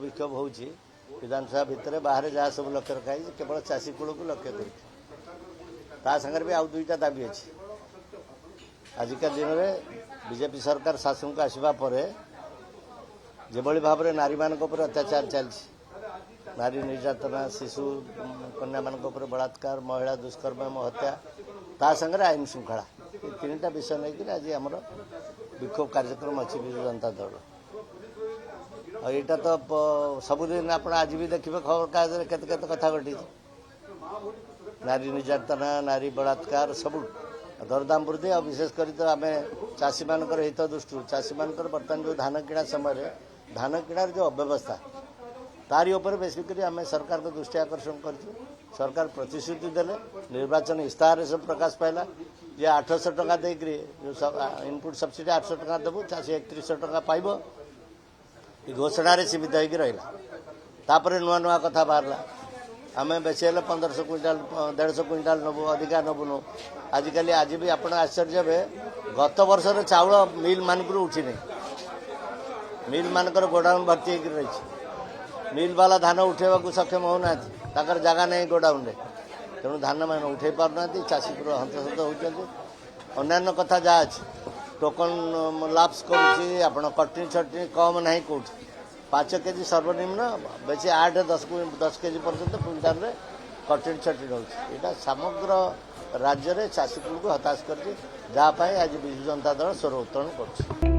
विक्षोभ हो विधानसभा भितर बाहर जहाँ सब लक्ष्य रखा केवल चाषी कूल को लक्ष्य कर सागर भी आउ दुईटा दाबी अच्छी आजिका दिन में बीजेपी सरकार शासन को आसवा पर जो भाव में नारी मान अत्याचार चलती नारी निर्यातना शिशु कन्या मान बलात्कार महिला दुष्कर्म हत्या ता संगे आईन श्रृंखला ये तीनटा विषय नहीं आज आम विक्षोभ कार्यक्रम अच्छी विजु जनता दल और यहाँ तो सबुदिन आप आज भी देखिए खबर कागज केते केते कथा घटी नारी निर्यातना नारी बलात्कार सब दरदाम वृद्धि और विशेषकर तो आम चाषी मान हित दृष्टि चाषी मान बर्तमान जो धान किणा समय धान किणार जो अव्यवस्था तारी उपर बेसिकली आम सरकार को दृष्टि आकर्षण कर सरकार प्रतिश्रुति देले निर्वाचन इस्ताहार सब प्रकाश पाइला जे 800 टका देकरी जो इनपुट सब्सिडी 800 टका देबू चाषी 3100 टका पाइब घोषणा सीमित होगी रहा तापर नुआ नुआ कथा बाहरला आम बेसी 1500 क्विंटाल 150 क्विंटाल नबू अधिका नबुनु आजिकल आज भी आप आश्चर्य हे गत वर्ष चाउल मिल मानक उठी नहीं मिल मानकर गोडाउन भर्ती हो रही मिल वाला धान उठेवा सक्षम होना जगह नहीं गोडाउन रे तेणु धान मान उठे पारना चाषी पूरा हंतसंत होती अन्य कथा जहाँ अच्छे टोकन लाप्स कर कटनी छटनी कम ना कौटी 5 केजी सर्वनिम्न बेसी 8-10 केजी पर्यंत क्विंटाल रे कटनी छटनी होती यहाँ समग्र राज्य में चाषी को हताश कर आज विजु जनता दल स्वर उत्तोलन कर।